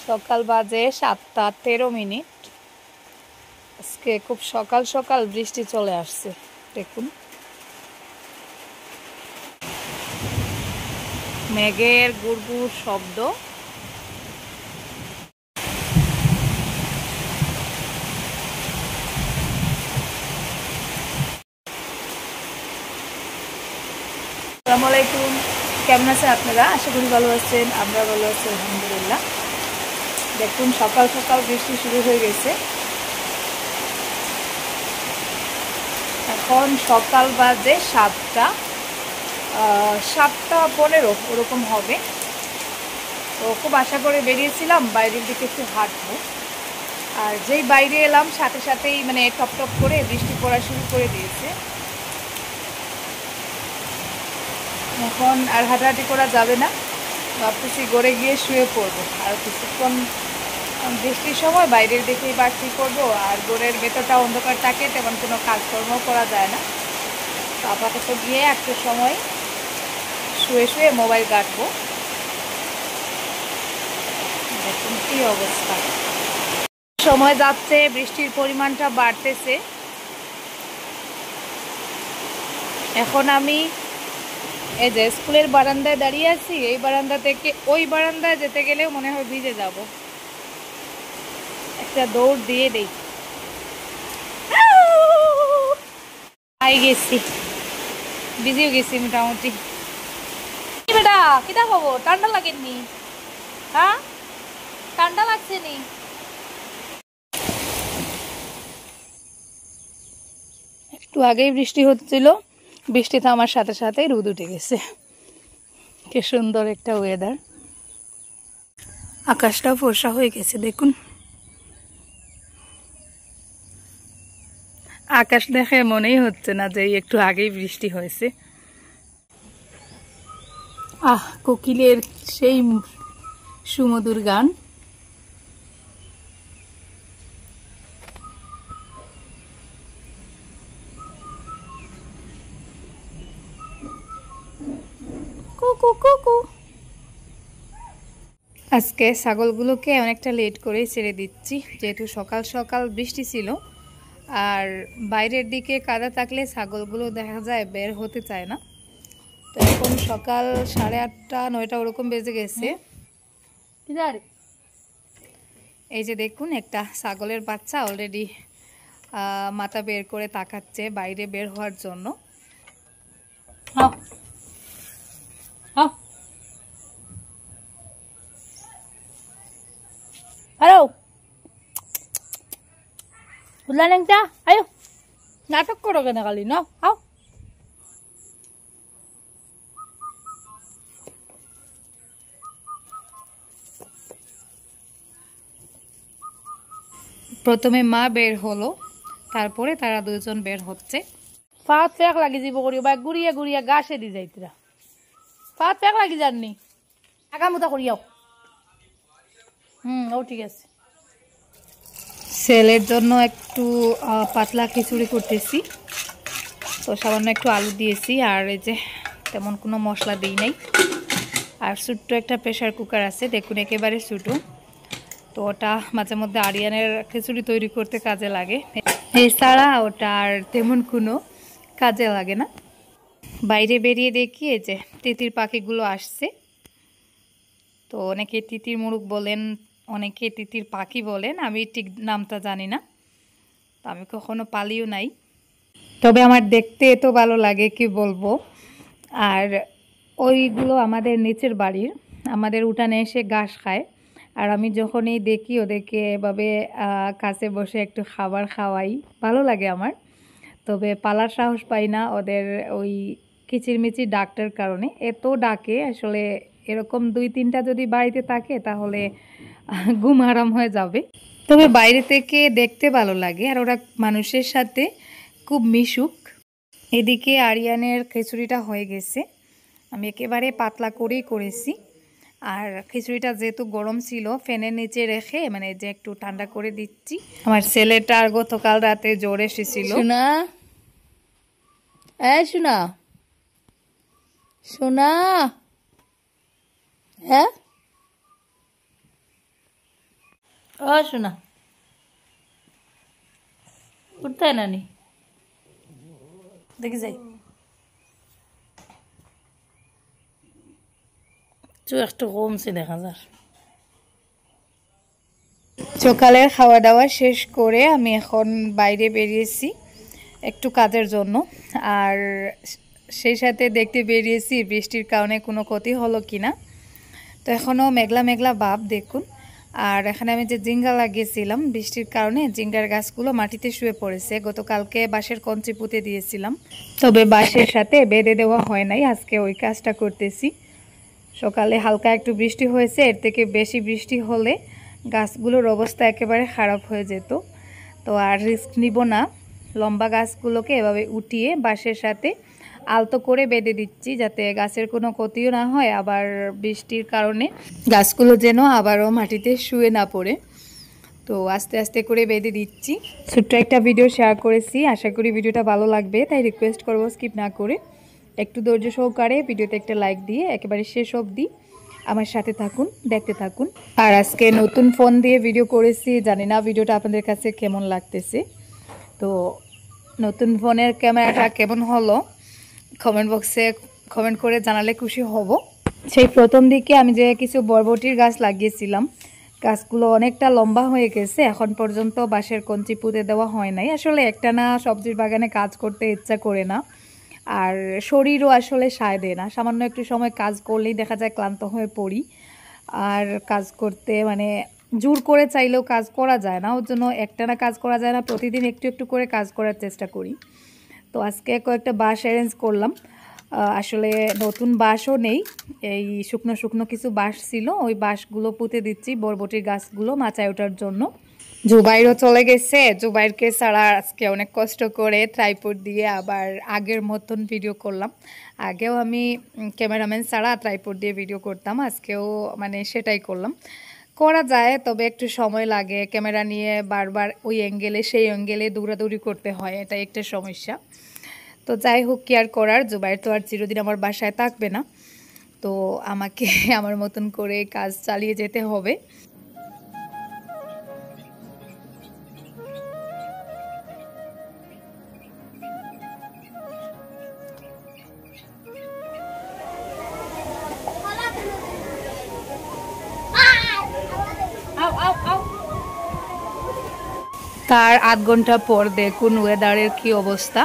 সকাল বাজে 7:13। আজকে খুব সকাল সকাল বৃষ্টি চলে আসছে, দেখুন মেঘের গুড়গুড় শব্দ। আসসালামু আলাইকুম, কেমন আছেন আপনারা? আশা করি ভালো আছেন, আমরা ভালো আছি আলহামদুলিল্লাহ। দেখুন সকাল সকাল বৃষ্টি শুরু হয়ে গেছে। এখন সকাল বাজে 7:15 ওরকম হবে। তো খুব আশা করে বেরিয়েছিলাম বাইরের দিকে একটু হাঁটবো, আর যেই বাইরে এলাম সাথে সাথেই মানে টপ টপ করে বৃষ্টি পড়া শুরু করে দিয়েছে। এখন আর হাঁটাহাঁটি করা যাবে না, ভাবতেছি গড়ে গিয়ে শুয়ে পড়বো। আর কিছুক্ষণ বৃষ্টির সময় বাইরের দেখেই বা কী করবো, আর গড়ের ভেতরটা অন্ধকার থাকে, তেমন কোনো কাজকর্ম করা যায় না। তো আপাতত গিয়ে একটা সময় শুয়ে শুয়ে মোবাইল ঘাঁটবো। দেখুন কী অবস্থা, সময় যাচ্ছে বৃষ্টির পরিমাণটা বাড়তেছে। এখন আমি এই যে স্কুলের বারান্দায় দাঁড়িয়ে আছি, এই বারান্দা থেকে ওই বারান্দায় যেতে গেলেও মনে হয় ভিজে যাব। একটা দৌড় দিয়ে দেই, আই গেছি, ভিজেও গেছি মোটামুটি। বেটা কিটা খবর? ঠান্ডা লাগেনি? হ্যাঁ ঠান্ডা লাগছে নি? একটু আগেই বৃষ্টি হচ্ছিল, বৃষ্টি থামার সাথে সাথেই রোদ উঠে গেছে। কি সুন্দর একটা ওয়েদার, আকাশটা ফর্সা হয়ে গেছে। দেখুন আকাশ দেখে মনেই হচ্ছে না যে একটু আগেই বৃষ্টি হয়েছে। কোকিলের সেই সুমধুর গান। কুকু কুকু। আজকে ছাগলগুলোকে অনেকটা লেট করে ছেড়ে দিচ্ছি, যেহেতু সকাল সকাল বৃষ্টি ছিল। আর বাইরের দিকে কাদা থাকলে ছাগলগুলো দেখা যায় বের হতে চায় না। তো এখন সকাল 8:30-9টা ওরকম বেজে গেছে। এই যে দেখুন একটা ছাগলের বাচ্চা অলরেডি মাথা বের করে তাকাচ্ছে বাইরে বের হওয়ার জন্য। হ্যালো বুঝলা ল্যাংটা, আয়ো নাটক করো কেন খালি না? আও প্রথমে মা বের হলো, তারপরে তারা দুজন বের হচ্ছে। ফাঁক ফেক লাগি যাব করি বা গুড়িয়া গুড়িয়া গাছে দি যাইতরা, ফাঁক ফেক লাগি যাননি আগামুতা করিয়াও। ও ঠিক আছে। ছেলের জন্য একটু পাতলা খিচুড়ি করতেছি, তো সামান্য একটু আলু দিয়েছি, আর এই যে তেমন কোনো মশলা দিই নাই। আর ছোট্ট একটা প্রেশার কুকার আছে, দেখুন একেবারে ছোটো। তো ওটা মাঝে মধ্যে আরিয়ানের খিচুড়ি তৈরি করতে কাজে লাগে, এছাড়া ওটা আর তেমন কোনো কাজে লাগে না। বাইরে বেরিয়ে দেখি এই যে তিতির পাখিগুলো আসছে। তো অনেকে তিতির মুরুগ বলেন, অনেকে তিতির পাখি বলেন, আমি ঠিক নামটা জানি না, তো আমি কখনো পালিও নাই। তবে আমার দেখতে এত ভালো লাগে কি বলবো। আর ওইগুলো আমাদের নিচের বাড়ির, আমাদের উঠানে এসে ঘাস খায়। আর আমি যখনই দেখি ওদেরকে এভাবে কাছে বসে একটু খাবার খাওয়াই, ভালো লাগে আমার। তবে পালার সাহস পাই না ওদের ওই কিচিরমিচির ডাকটার কারণে। এত ডাকে আসলে, এরকম 2-3টা যদি বাড়িতে থাকে তাহলে ঘুম হারাম হয়ে যাবে। তবে বাইরে থেকে দেখতে ভালো লাগে, আর ওরা মানুষের সাথে খুব মিশুক। এদিকে আরিয়ানের খিচুড়িটা হয়ে গেছে, আমি একেবারে পাতলা করেই করেছি। আর খিচুড়িটা যেহেতু গরম ছিল ফ্যানের নিচে রেখে মানে যে একটু ঠান্ডা করে দিচ্ছি। আমার ছেলেটার গতকাল রাতে জ্বর এসেছিল। সোনা, এই সোনা, সোনা, হ্যাঁ ও শোনা উঠতে নানি দেখি যাই চু একটু কমছে দেখা যার। সকালের খাওয়া দাওয়া শেষ করে আমি এখন বাইরে বেরিয়েছি একটু কাজের জন্য। আর সেই সাথে দেখতে বেরিয়েছি বৃষ্টির কারণে কোনো ক্ষতি হলো কিনা। তো এখনও মেঘলা মেঘলা ভাব দেখুন। আর এখানে আমি যে জিঙ্গা লাগিয়েছিলাম বৃষ্টির কারণে জিঙ্গার গাছগুলো মাটিতে শুয়ে পড়েছে। গতকালকে বাঁশের কঞ্চি পুঁতে দিয়েছিলাম, তবে বাঁশের সাথে বেঁধে দেওয়া হয় নাই। আজকে ওই কাজটা করতেছি। সকালে হালকা একটু বৃষ্টি হয়েছে, এর থেকে বেশি বৃষ্টি হলে গাছগুলোর অবস্থা একেবারে খারাপ হয়ে যেত। তো আর রিস্ক নিব না, লম্বা গাছগুলোকে এভাবে উঠিয়ে বাঁশের সাথে আলতো করে বেঁধে দিচ্ছি যাতে গাছের কোনো ক্ষতিও না হয়, আবার বৃষ্টির কারণে গাছগুলো যেন আবারও মাটিতে শুয়ে না পড়ে। তো আস্তে আস্তে করে বেঁধে দিচ্ছি। ছোট্ট একটা ভিডিও শেয়ার করেছি, আশা করি ভিডিওটা ভালো লাগবে, তাই রিকোয়েস্ট করব স্কিপ না করে একটু ধৈর্য সহকারে ভিডিওতে একটা লাইক দিয়ে একেবারে শেষ অবধি আমার সাথে থাকুন, দেখতে থাকুন। আর আজকে নতুন ফোন দিয়ে ভিডিও করেছি, জানি না ভিডিওটা আপনাদের কাছে কেমন লাগতেছে। তো নতুন ফোনের ক্যামেরাটা কেমন হলো কমেন্ট বক্সে কমেন্ট করে জানালে খুশি হব। সেই প্রথম দিকে আমি যে কিছু বরবটির গাছ লাগিয়েছিলাম, গাছগুলো অনেকটা লম্বা হয়ে গেছে, এখন পর্যন্ত বাঁশের কঞ্চি পুঁতে দেওয়া হয় নাই। আসলে একটানা সবজির বাগানে কাজ করতে ইচ্ছা করে না, আর শরীরও আসলে সায় দেয় না। সামান্য একটু সময় কাজ করলেই দেখা যায় ক্লান্ত হয়ে পড়ি, আর কাজ করতে মানে জোর করে চাইলেও কাজ করা যায় না। ওর জন্য একটানা কাজ করা যায় না, প্রতিদিন একটু একটু করে কাজ করার চেষ্টা করি। তো আজকে কয়েকটা বাঁশ অ্যারেঞ্জ করলাম। আসলে নতুন বাঁশও নেই, এই শুকনো শুকনো কিছু বাঁশ ছিল, ওই বাঁশগুলো পুঁতে দিচ্ছি বরবটির গাছগুলো মাচায় ওঠার জন্য। জুবাইরও চলে গেছে, জুবাইরকে ছাড়া আজকে অনেক কষ্ট করে ট্রাইপড দিয়ে আবার আগের মতন ভিডিও করলাম। আগেও আমি ক্যামেরাম্যান ছাড়া ট্রাইপড দিয়ে ভিডিও করতাম, আজকেও মানে সেটাই করলাম। করা যায়, তবে একটু সময় লাগে, ক্যামেরা নিয়ে বারবার ওই অ্যাঙ্গেলে সেই অ্যাঙ্গেলে দৌড়াদৌড়ি করতে হয়, এটা একটা সমস্যা। তো যাই হোক, কি আর করার, জুবাইর তো আর চিরদিন আমার বাসায় থাকবে না, তো আমাকে আমার মতন করে কাজ চালিয়ে যেতে হবে। তার আধ ঘন্টা পর দেখুন ওয়েদারের কি অবস্থা।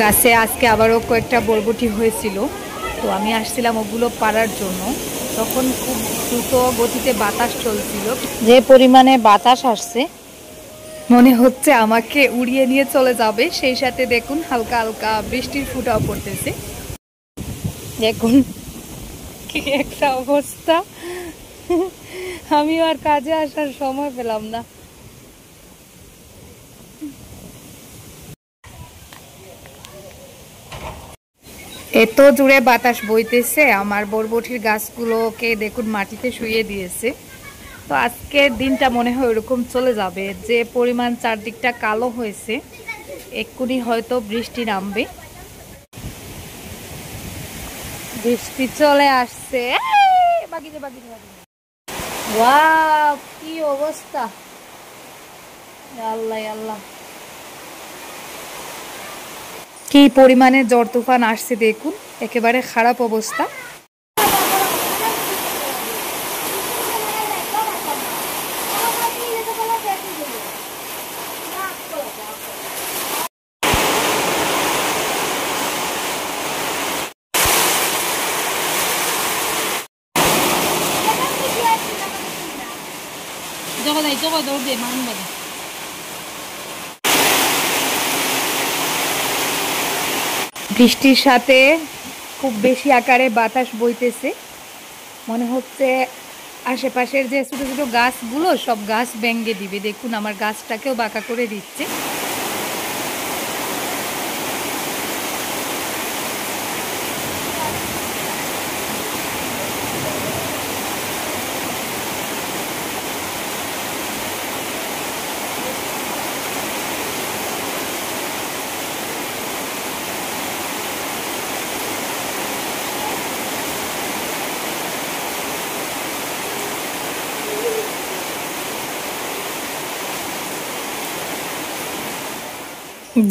গাছে আজকে আবারও কয়েকটা বরবটি হয়েছিল, তো আমি আসছিলাম ওগুলো পাড়ার জন্য। তখন খুব দ্রুত গতিতে বাতাস চলছিল, যে পরিমাণে বাতাস আসছে মনে হচ্ছে আমাকে উড়িয়ে নিয়ে চলে যাবে। সেই সাথে দেখুন হালকা হালকা বৃষ্টির ফোঁটাও পড়তেছে। দেখুন কি একটা অবস্থা, আমিও আর কাজে আসার সময় পেলাম না। এত জোরে বাতাস বইতেছে, আমার বরবটির গাছগুলোকে দেখুন মাটিতে শুইয়ে দিয়েছে। তো আজকের দিনটা মনে হয় ওরকম চলে যাবে, যে পরিমাণ চারদিকটা কালো হয়েছে, এক্ষুনি হয়তো বৃষ্টি নামবে। বৃষ্টি চলে আসছে, ওয়াও কি অবস্থা, আল্লাহ আল্লাহ কি পরিমাণে ঝড় তুফান আসছে দেখুন, একেবারে খারাপ অবস্থা। বৃষ্টির সাথে খুব বেশি আকারে বাতাস বইতেছে, মনে হচ্ছে আশেপাশের যে ছোটো ছোটো গাছগুলো সব গাছ ভেঙে দিবে। দেখুন আমার গাছটাকেও বাঁকা করে দিচ্ছে।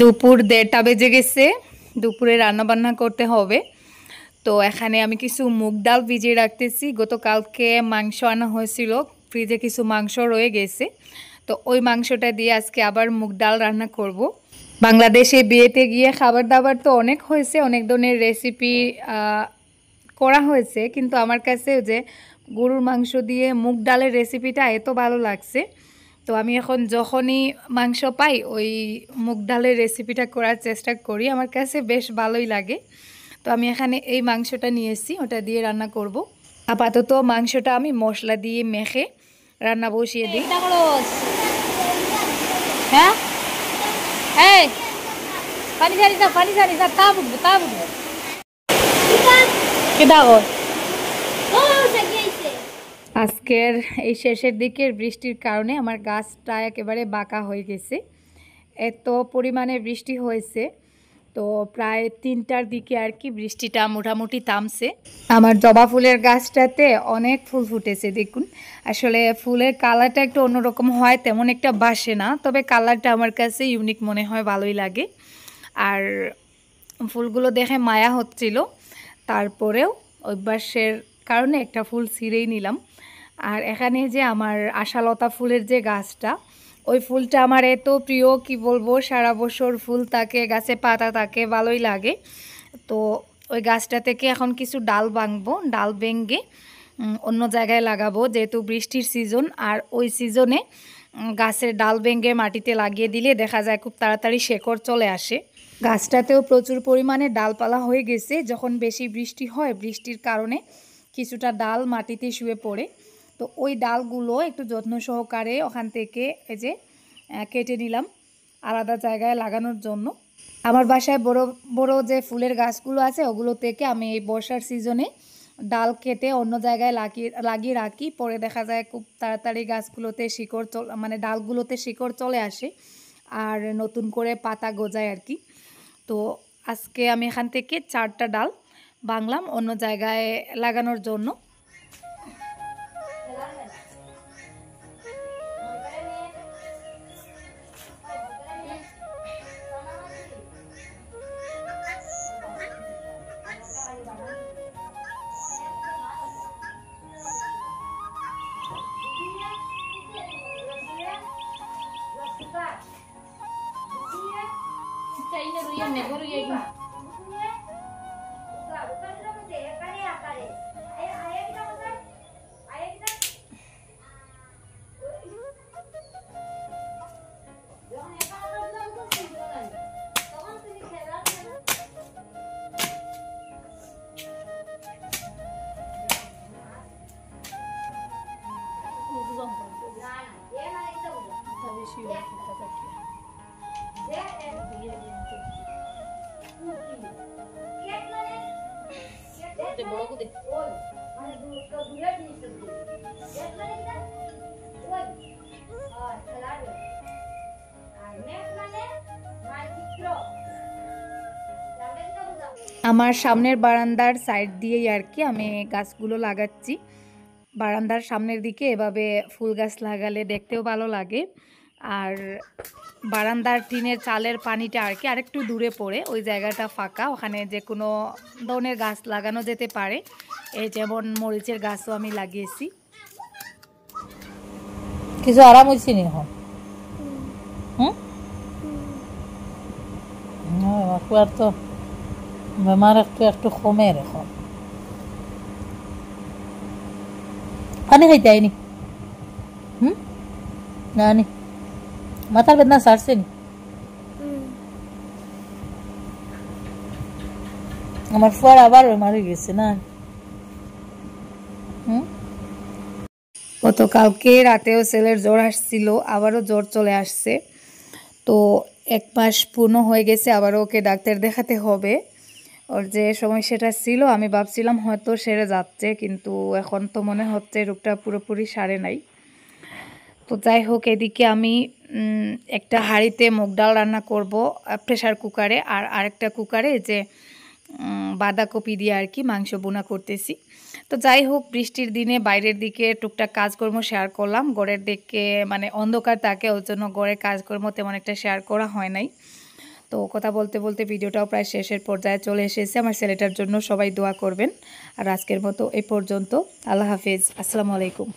দুপুর 1:30 বেজে গেছে, দুপুরে রান্না বান্না করতে হবে। তো এখানে আমি কিছু মুগ ডাল ভিজিয়ে রাখতেছি। গতকালকে মাংস আনা হয়েছিল, ফ্রিজে কিছু মাংস রয়ে গেছে, তো ওই মাংসটা দিয়ে আজকে আবার মুগ ডাল রান্না করব। বাংলাদেশে বিয়েতে গিয়ে খাবার দাবার তো অনেক হয়েছে, অনেক ধরনের রেসিপি করা হয়েছে, কিন্তু আমার কাছে যে গরুর মাংস দিয়ে মুগ ডালের রেসিপিটা এত ভালো লাগছে। তো আমি এখন যখনই মাংস পাই ওই মুগ ডালের রেসিপিটা করার চেষ্টা করি, আমার কাছে বেশ ভালোই লাগে। তো আমি এখানে এই মাংসটা নিয়েছি, ওটা দিয়ে রান্না করব। আপাতত মাংসটা আমি মশলা দিয়ে মেখে রান্না বসিয়ে দিই। হ্যাঁ এই পানি জানি না তা বুঝবো আজকের এই শেষের দিকের বৃষ্টির কারণে আমার গাছটা একেবারে বাঁকা হয়ে গেছে। এত পরিমাণে বৃষ্টি হয়েছে, তো প্রায় 3টার দিকে আর কি বৃষ্টিটা মোটামুটি থামছে। আমার জবা ফুলের গাছটাতে অনেক ফুল ফুটেছে দেখুন। আসলে ফুলের কালারটা একটু অন্যরকম হয়, তেমন একটা বাসে না, তবে কালারটা আমার কাছে ইউনিক মনে হয়, ভালোই লাগে। আর ফুলগুলো দেখে মায়া হচ্ছিল, তারপরেও অভ্যাসের কারণে একটা ফুল ছিঁড়েই নিলাম। আর এখানে যে আমার আশালতা ফুলের যে গাছটা, ওই ফুলটা আমার এত প্রিয়, কি বলবো, সারা বছর ফুল থাকে, গাছে পাতা থাকে, ভালোই লাগে। তো ওই গাছটা থেকে এখন কিছু ডাল ভাঙবো, ডাল ভেঙে অন্য জায়গায় লাগাবো, যেহেতু বৃষ্টির সিজন। আর ওই সিজনে গাছের ডাল ভেঙে মাটিতে লাগিয়ে দিলে দেখা যায় খুব তাড়াতাড়ি শেকড় চলে আসে। গাছটাতেও প্রচুর পরিমাণে ডালপালা হয়ে গেছে। যখন বেশি বৃষ্টি হয়, বৃষ্টির কারণে কিছুটা ডাল মাটিতে শুয়ে পড়ে, তো ওই ডালগুলো একটু যত্ন সহকারে ওখান থেকে এই যে কেটে নিলাম আলাদা জায়গায় লাগানোর জন্য। আমার বাসায় বড় বড় যে ফুলের গাছগুলো আছে, ওগুলো থেকে আমি এই বর্ষার সিজনে ডাল কেটে অন্য জায়গায় লাগিয়ে রাখি। পরে দেখা যায় খুব তাড়াতাড়ি গাছগুলোতে শিকড় মানে ডালগুলোতে শিকড় চলে আসে আর নতুন করে পাতা গজায় আর কি। তো আজকে আমি এখান থেকে 4টা ডাল ভাঙলাম অন্য জায়গায় লাগানোর জন্য। আমার সামনের বারান্দার সাইড দিয়েই আর কি আমি গাছগুলো লাগাচ্ছি। বারান্দার সামনের দিকে এভাবে ফুল গাছ লাগালে দেখতেও ভালো লাগে। আর বারান্দার টিনের চালের পানিটা আর কি আরেকটু দূরে পড়ে, ওই জায়গাটা ফাঁকা, ওখানে যে কোনো ধরনের গাছ লাগানো যেতে পারে। এই যেমন মরিচের গাছও আমি লাগিয়েছি। কিছু আরাম হয়েছি নি এখন? আর তো বেমার একটু একটু কমের এখন। পানি খাইতে আইনি? না নি মাথার বেদনা সারছে নি? আমার ফুয়ার আবার বেমার হয়ে গেছে না? গতকালকে রাতেও ছেলের জ্বর আসছিল, আবারও জ্বর চলে আসছে। তো 1 মাস পূর্ণ হয়ে গেছে, আবারও ওকে ডাক্তার দেখাতে হবে। ওর যে সমস্যাটা ছিল আমি ভাবছিলাম হয়তো সেরে যাচ্ছে, কিন্তু এখন তো মনে হচ্ছে রোগটা পুরোপুরি সারে নাই। তো যাই হোক, এদিকে আমি একটা হাঁড়িতে মুগ ডাল রান্না করব প্রেশার কুকারে, আর আরেকটা কুকারে যে বাঁধাকপি দিয়ে আর কি মাংস বোনা করতেছি। তো যাই হোক, বৃষ্টির দিনে বাইরের দিকে টুকটাক কাজকর্ম শেয়ার করলাম। ঘরের দিকে মানে অন্ধকার থাকে, ওর জন্য ঘরের কাজকর্ম তেমন একটা শেয়ার করা হয় নাই। তো কথা বলতে বলতে ভিডিওটাও প্রায় শেষের পর্যায়ে চলে এসেছে। আমার ছেলেটার জন্য সবাই দোয়া করবেন। আর আজকের মতো এই পর্যন্ত। আল্লাহ হাফিজ, আসসালামু আলাইকুম।